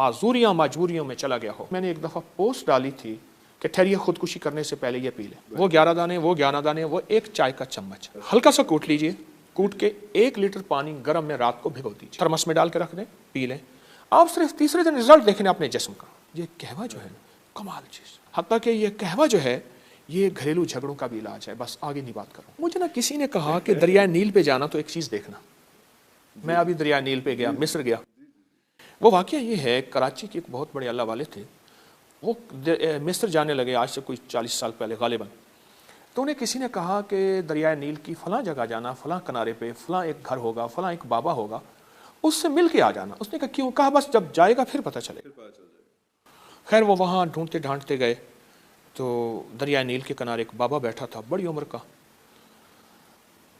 معذوریاں مجبوریوں میں چلا گیا ہو۔ میں نے ایک دفعہ پوسٹ ڈالی تھی کہ ٹھہریے خودکشی کرنے سے پہلے یہ پی لیں، وہ 11 دانے، وہ 11 دانے، وہ ایک چائے کا چمچ ہلکا سا کوٹ لیجئے، کوٹ کے 1 لیٹر پانی گرم میں رات کو بھگو دیجیے، تھرمس میں ڈال کے رکھ دیں، پی لیں۔ آپ صرف تیسرے دن رزلٹ دیکھیں اپنے جسم کا۔ یہ قہوہ جو ہے کمال چیز، حتیٰ کہ یہ قہوہ جو ہے یہ گھریلو جھگڑوں کا بھی علاج ہے۔ بس آگے نہیں بات کروں۔ مجھے نا کسی نے کہا کہ دریائے نیل پہ جانا تو ایک چیز دیکھنا۔ میں ابھی دریائے نیل پہ گیا، مصر گیا۔ وہ واقعہ یہ ہے، کراچی کے ایک بہت بڑے اللہ والے تھے، وہ مصر جانے لگے آج سے کوئی 40 سال پہلے غالباً۔ تو انہیں کسی نے کہا کہ دریائے نیل کی فلاں جگہ جانا، فلاں کنارے پہ فلاں ایک گھر ہوگا، فلاں ایک بابا ہوگا، اس سے مل کے آ جانا۔ اس نے کہا کیوں؟ کہا بس جب جائے گا پھر پتہ چلے گا۔ خیر وہ وہاں ڈھونڈتے ڈھانٹتے گئے تو دریائے نیل کے کنارے ایک بابا بیٹھا تھا، بڑی عمر کا۔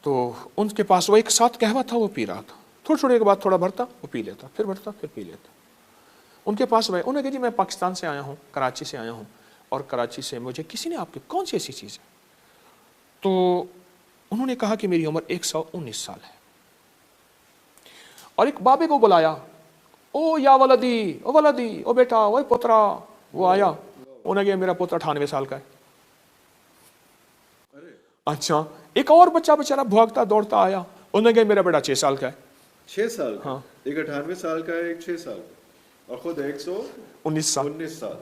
تو ان کے پاس وہ ایک ساتھ قہوہ تھا، وہ پی رہا تھا، تھوڑے کے بعد تھوڑا بھرتا، وہ پی لیتا، پھر بھرتا، پھر پی لیتا۔ ان کے پاس گئے، انہوں نے کہا جی میں پاکستان سے آیا ہوں، کراچی سے آیا ہوں، اور کراچی سے مجھے کسی نے آپ کی کون سی ایسی چیز ہے؟ تو انہوں نے کہا کہ میری عمر 119 سال ہے، اور ایک بابے کو بلایا، او یا ولدی، او ولدی، او بیٹا، او پوترا۔ وہ آیا، انہوں نے کہا میرا پوتر 98 سال کا ہے۔ اچھا، ایک اور بچہ بیچارہ بھاگتا دوڑتا آیا، انہوں نے کہا میرا بیٹا 6 سال کا ہے۔ 6 سال کا؟ ہاں، ایک 98 سال کا ہے، ایک 6 سال کا، اور خود 119 سال۔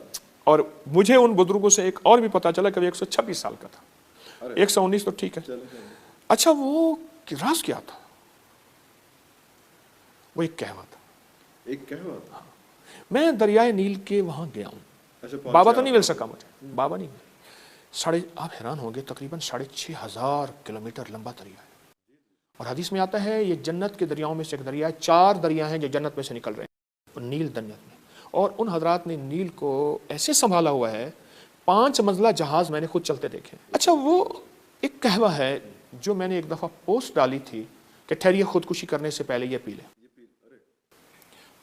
اور مجھے ان بزرگوں سے ایک اور بھی پتا چلا کہ 126 سال کا تھا۔ 119 تو ٹھیک ہے۔ اچھا وہ راز کیا تھا؟ وہ ایک قہوہ تھا۔ ایک قہوہ؟ میں دریائے نیل کے وہاں گیا ہوں، بابا تو نہیں مل سکا مجھے، بابا نہیں مل۔ آپ حیران ہوں گے، تقریباً 6500 کلومیٹر لمبا دریا ہے، اور حدیث میں آتا ہے یہ جنت کے دریاؤں میں سے ایک دریا ہے۔ 4 دریا ہیں جو جنت میں سے نکل رہے ہیں، اور نیل جنت میں، اور ان حضرات نے نیل کو ایسے سنبھالا ہوا ہے، 5 منزلہ جہاز میں نے خود چلتے دیکھے۔ اچھا وہ ایک قہوہ ہے جو میں نے ایک دفعہ پوسٹ ڈالی تھی کہ ٹھہریے خودکشی کرنے سے پہلے یہ پی لیں،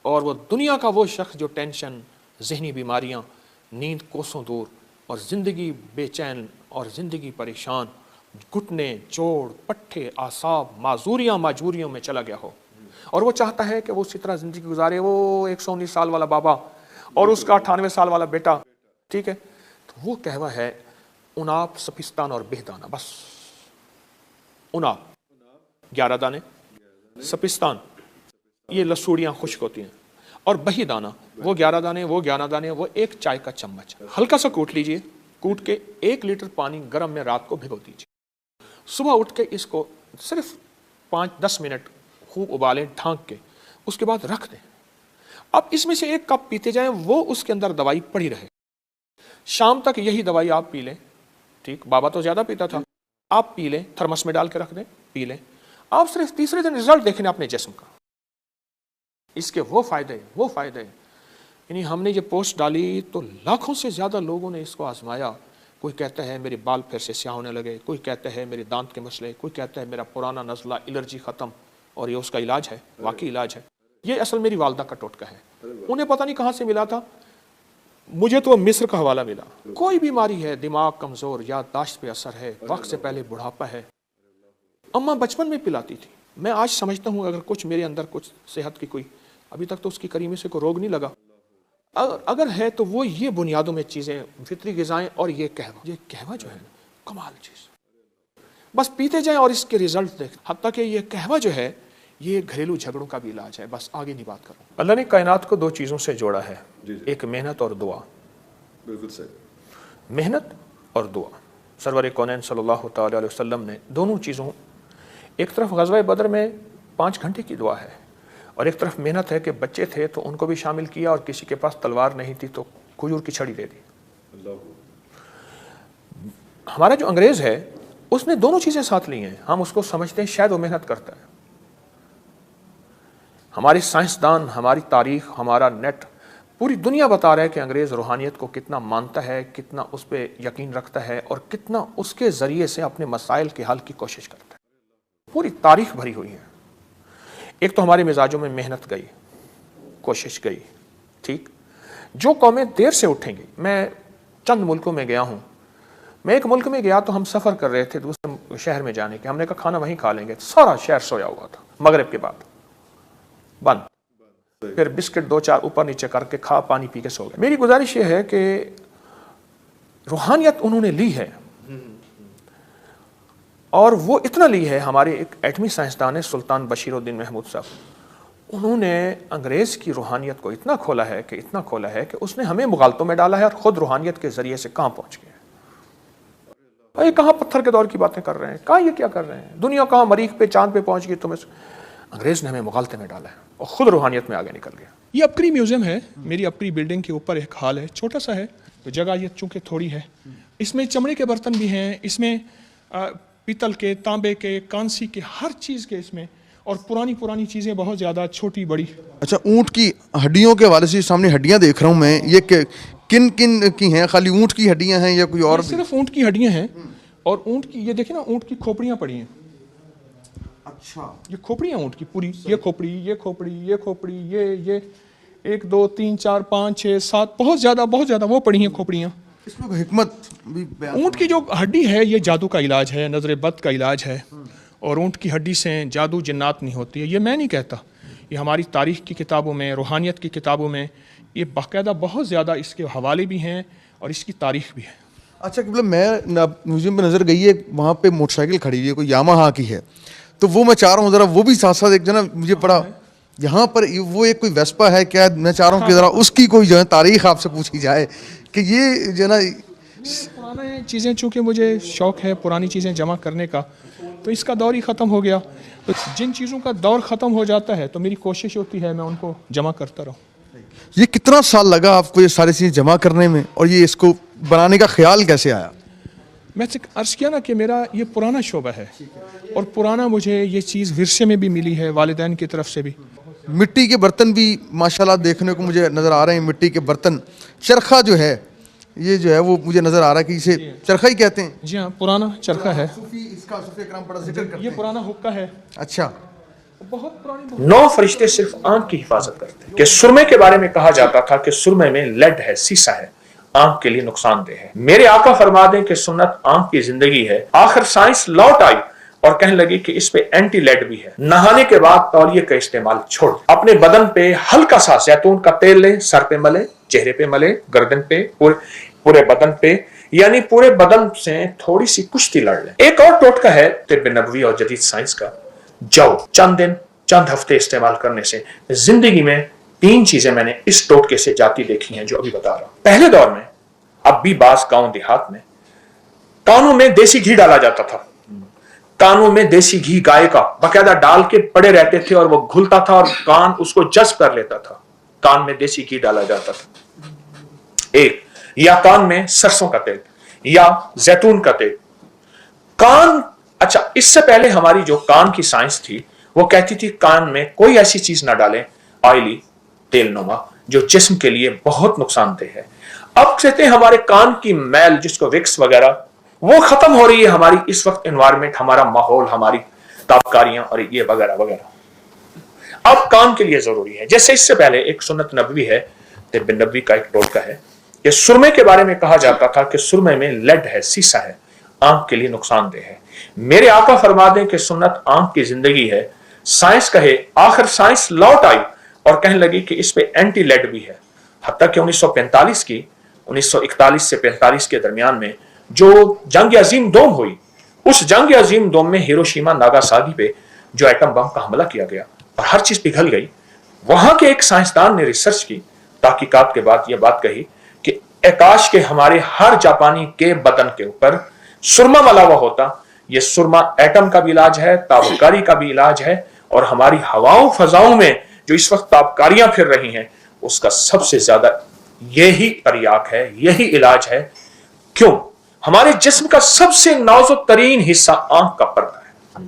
اور وہ دنیا کا وہ شخص جو ٹینشن، ذہنی بیماریاں، نیند کوسوں دور، اور زندگی بے چین اور زندگی پریشان، گھٹنے، جوڑ، پٹھے، اعصاب، معذوریاں مجبوریوں میں چلا گیا ہو، اور وہ چاہتا ہے کہ وہ اسی طرح زندگی گزارے، وہ 119 سال والا بابا اور اس کا 98 سال والا بیٹا، ٹھیک ہے؟ تو وہ قہوہ ہے عناب، سپستان اور بہدانہ۔ بس عناب 11 دانے، سپستان یہ لسوڑیاں خشک ہوتی ہیں، اور بہی دانہ وہ 11 دانے، وہ 11 دانے، وہ ایک چائے کا چمچ ہلکا سا کوٹ لیجئے، کوٹ کے 1 لیٹر پانی گرم میں رات کو بھگو دیجیے۔ صبح اٹھ کے اس کو صرف 5-10 منٹ خوب ابالیں ڈھانک کے، اس کے بعد رکھ دیں۔ اب اس میں سے 1 کپ پیتے جائیں، وہ اس کے اندر دوائی پڑی رہے، شام تک یہی دوائی آپ پی لیں، ٹھیک؟ بابا تو زیادہ پیتا تھا، آپ پی لیں، تھرمس میں ڈال کے رکھ دیں، پی لیں۔ آپ صرف تیسرے دن رزلٹ دیکھیں اپنے جسم کا، اس کے وہ فائدے۔ یعنی ہم نے یہ پوسٹ ڈالی تو لاکھوں سے زیادہ لوگوں نے اس کو آزمایا۔ کوئی کہتا ہے میرے بال پھر سے سیاہ ہونے لگے، کوئی کہتا ہے میرے دانت کے مسئلے، کوئی کہتا ہے میرا پرانا نزلہ الرجی ختم، اور یہ اس کا علاج ہے، واقعی علاج ہے۔ یہ اصل میری والدہ کا ٹوٹکا ہے، انہیں پتہ نہیں کہاں سے ملا تھا، مجھے تو مصر کا حوالہ ملا۔ کوئی بیماری ہے، دماغ کمزور، یادداشت پہ اثر ہے، وقت سے پہلے بڑھاپا ہے، اماں بچپن میں پلاتی تھی۔ میں آج سمجھتا ہوں اگر کچھ میرے اندر کچھ صحت کی کوئی، ابھی تک تو اس کی کریمے سے کوئی روگ نہیں لگا، اگر ہے تو وہ یہ بنیادوں میں چیزیں، فطری غذائیں، اور یہ قہوہ جو ہے کمال چیز۔ بس پیتے جائیں اور اس کے رزلٹ دیکھیں، حتیٰ کہ یہ قہوہ جو ہے یہ گھریلو جھگڑوں کا بھی علاج ہے۔ بس آگے نہیں بات کروں۔ اللہ نے کائنات کو 2 چیزوں سے جوڑا ہے، ایک محنت اور دعا۔ بالکل صحیح۔ محنت اور دعا۔ سرور کونین صلی اللہ تعالی علیہ وسلم نے دونوں چیزوں، ایک طرف غزوہ بدر میں 5 گھنٹے کی دعا ہے، اور ایک طرف محنت ہے کہ بچے تھے تو ان کو بھی شامل کیا، اور کسی کے پاس تلوار نہیں تھی تو کھجور کی چھڑی دے دی۔ ہمارا جو انگریز ہے اس نے دونوں چیزیں ساتھ لی ہیں، ہم اس کو سمجھتے ہیں شاید وہ محنت کرتا ہے۔ ہمارے سائنسدان، ہماری تاریخ، ہمارا نیٹ، پوری دنیا بتا رہا ہے کہ انگریز روحانیت کو کتنا مانتا ہے، کتنا اس پہ یقین رکھتا ہے، اور کتنا اس کے ذریعے سے اپنے مسائل کے حل کی کوشش کرتا ہے۔ پوری تاریخ بھری ہوئی ہے۔ ایک تو ہمارے مزاجوں میں محنت گئی، کوشش گئی، ٹھیک؟ جو قومیں دیر سے اٹھیں گی، میں چند ملکوں میں گیا ہوں، میں ایک ملک میں گیا تو ہم سفر کر رہے تھے دوسرے شہر میں جانے کے، ہم نے کہا کھانا وہیں کھا لیں گے، سارا شہر سویا ہوا تھا، مغرب کے بعد بند، پھر بسکٹ 2-4 اوپر نیچے کر کے کھا پانی پی کے سو گئے. میری گزارش یہ ہے کہ روحانیت انہوں نے لی ہے, اور وہ اتنا لی ہے. ہمارے ایک ایٹمی سائنسدان ہے سلطان بشیر الدین محمود صاحب, انہوں نے انگریز کی روحانیت کو اتنا کھولا ہے کہ اس نے ہمیں مغالطوں میں ڈالا ہے, اور خود روحانیت کے ذریعے سے کہاں پہنچ گئے. یہ کہاں پتھر کے دور کی باتیں کر رہے ہیں, کہاں یہ کیا کر رہے ہیں, دنیا کہاں مریخ پہ چاند پہ پہنچ گئی. انگریز نے ہمیں مغالطے میں ڈالا ہے اور خود روحانیت میں آگے نکل گیا. یہ اپکری میوزیم ہے, میری اپکری بلڈنگ کے اوپر ایک ہال ہے, چھوٹا سا ہے, تو جگہ یہ چونکہ تھوڑی ہے. اس میں چمڑے کے برتن بھی ہیں, اس میں پیتل کے, تانبے کے, کانسی کے, ہر چیز کے اس میں, اور پرانی چیزیں بہت زیادہ, چھوٹی بڑی. اچھا, اونٹ کی ہڈیوں کے حوالے سے سامنے ہڈیاں دیکھ رہا ہوں میں, یہ کن کی ہیں؟ خالی اونٹ کی ہڈیاں ہیں یا کوئی اور؟ صرف اونٹ کی ہڈیاں ہیں, اور اونٹ کی یہ دیکھیں نا, اونٹ کی کھوپڑیاں پڑی ہیں. اچھا, یہ کھوپڑیاں اونٹ کی پوری, یہ کھوپڑی, یہ کھوپڑی, یہ کھوپڑی, یہ 1 2 3 4 5 6 7 بہت زیادہ وہ پڑی ہیں کھوپڑیاں. اس میں کوئی حکمت بھی بیان؟ اونٹ کی جو ہڈی ہے یہ جادو کا علاج ہے, نظر بد کا علاج ہے, اور اونٹ کی ہڈی سے جادو جنات نہیں ہوتی ہے. یہ میں نہیں کہتا, یہ ہماری تاریخ کی کتابوں میں, روحانیت کی کتابوں میں یہ باقاعدہ بہت زیادہ اس کے حوالے بھی ہیں اور اس کی تاریخ بھی ہے. اچھا, کہ میں میوزیم پہ نظر گئی ہے, وہاں پہ موٹر سائیکل کھڑی ہوئی ہے, کوئی یاماہا کی ہے, تو وہ میں چاہ رہا ہوں ذرا وہ بھی ساتھ ساتھ ایک جو ہے نا مجھے پڑا یہاں پر وہ ایک کوئی ویسپا ہے کیا, میں چاہ رہا ہوں کہ ذرا اس کی کوئی جو ہے تاریخ آپ سے پوچھی جائے کہ یہ جو ہے نا پرانے چیزیں, چونکہ مجھے شوق ہے پرانی چیزیں جمع کرنے کا, تو اس کا دور ہی ختم ہو گیا. تو جن چیزوں کا دور ختم ہو جاتا ہے تو میری کوشش ہوتی ہے میں ان کو جمع کرتا رہوں. یہ کتنا سال لگا آپ کو یہ ساری چیزیں جمع کرنے میں, اور یہ اس کو بنانے کا خیال کیسے آیا؟ میں سے عرض کیا نا کہ میرا یہ پرانا شعبہ ہے, اور پرانا مجھے یہ چیز ورثے میں بھی ملی ہے, والدین کی طرف سے بھی. مٹی کے برتن بھی ماشاءاللہ دیکھنے کو مجھے نظر آ رہے ہیں, مٹی کے برتن. چرخہ جو ہے یہ جو ہے وہ مجھے نظر آ رہا ہے کہ اسے چرخہ ہی کہتے ہیں. جی ہاں, پرانا چرخہ ہے. صوفی اکرام بڑا ذکر کرتے ہیں. یہ پرانا حقہ ہے. اچھا, بہت پرانی. 9 فرشتے صرف آنکھ کی حفاظت کرتے ہیں. کہ سرمے کے بارے میں کہا جاتا تھا کہ سرمے میں لیڈ ہے, سیسا ہے, آنکھ کے لیے نقصان دہ ہے. میرے آقا فرما دیں کہ سنت آنکھ کی زندگی ہے. آخر سائنس لوٹ آئی اور کہنے لگی کہ اس پہ اینٹی لیڈ بھی ہے. نہانے کے بعد تولیے کا استعمال چھوڑ, اپنے بدن پہ ہلکا سا زیتون کا تیل لیں, سر پہ ملے, چہرے پہ ملے, گردن پہ, پورے بدن پہ, یعنی پورے بدن سے تھوڑی سی کشتی لڑ لیں. ایک اور ٹوٹکا ہے طب نبوی اور جدید سائنس کا, جو چند دن چند ہفتے استعمال کرنے سے زندگی میں 3 چیزیں میں نے اس ٹوٹکے سے جاتی دیکھی ہیں جو ابھی بتا رہا ہوں. پہلے دور میں, اب بھی بعض گاؤں دیہات میں, کانوں میں دیسی گھی ڈالا جاتا تھا. کانوں میں دیسی گھی گائے کا باقاعدہ ڈال کے پڑے رہتے تھے, اور وہ گھلتا تھا اور کان اس کو جذب کر لیتا تھا. کان میں دیسی گھی ڈالا جاتا تھا. ایک, یا کان میں سرسوں کا تیل یا زیتون کا تیل. کان, اچھا اس سے پہلے ہماری جو کان کی سائنس تھی وہ کہتی تھی کان میں کوئی ایسی چیز نہ ڈالیں آئلی, تیل نما, جو جسم کے لیے بہت نقصان دہ ہے. اب کہتے ہیں ہمارے کان کی میل جس کو وکس وغیرہ, وہ ختم ہو رہی ہے. ہماری اس وقت انوائرمنٹ, ہمارا ماحول, ہماری تابکاریاں اور یہ وغیرہ وغیرہ اب کان کے لیے ضروری ہے. جیسے اس سے پہلے ایک سنت نبوی ہے, طب نبوی کا ایک ٹوٹکا ہے کہ سرمے کے بارے میں کہا جاتا تھا کہ سرمے میں لیڈ ہے, سیسا ہے, آنکھ کے لیے نقصان دہ ہے. میرے آقا فرما دیں کہ سنت آنکھ کی زندگی ہے. سائنس کہے, آخر سائنس لوٹ آئی اور کہنے لگی کہ اس پہ اینٹی لیڈ بھی ہے. حتیٰ کہ 1945 کی 1941 سے 45 کے درمیان میں جو جنگ عظیم دوم ہوئی, اس جنگ عظیم دوم میں ہیروشیما ناگاساکی پہ جو ایٹم بم کا حملہ کیا گیا اور ہر چیز پگھل گئی, وہاں کے ایک سائنسدان نے ریسرچ کی, تحقیقات کے بعد یہ بات کہی کہ کاش کے ہمارے ہر جاپانی کے بدن کے اوپر سرما ملا ہوا ہوتا. یہ سرما ایٹم کا بھی علاج ہے, تابکاری کا بھی علاج ہے, اور ہماری ہواؤں فضاؤں میں جو اس وقت تابکاریاں پھر رہی ہیں اس کا سب سے زیادہ یہی تریاق ہے, یہی علاج ہے. کیوں؟ ہمارے جسم کا سب سے نازک ترین حصہ آنکھ کا پردہ ہے,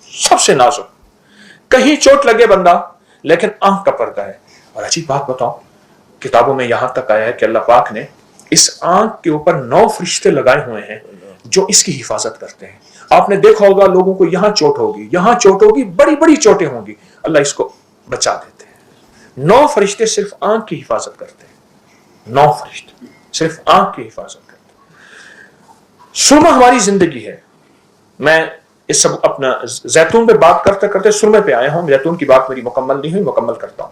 سب سے نازک. کہیں چوٹ لگے بندہ لیکن آنکھ کا پردہ ہے. اور عجیب بات بتاؤں, کتابوں میں یہاں تک آیا ہے کہ اللہ پاک نے اس آنکھ کے اوپر 9 فرشتے لگائے ہوئے ہیں جو اس کی حفاظت کرتے ہیں. آپ نے دیکھا ہوگا لوگوں کو یہاں چوٹ ہوگی, یہاں چوٹ ہوگی, بڑی بڑی چوٹیں ہوں گی, اللہ اس کو بچا دیتے ہیں. 9 فرشتے صرف آنکھ کی حفاظت کرتے ہیں. 9 فرشتے صرف آنکھ کی حفاظت کرتے ہیں. سرما ہماری زندگی ہے. میں اس سب اپنا زیتون پہ بات کرتے کرتے سرمے پہ آیا ہوں. زیتون کی بات میری مکمل نہیں ہوئی, مکمل کرتا ہوں.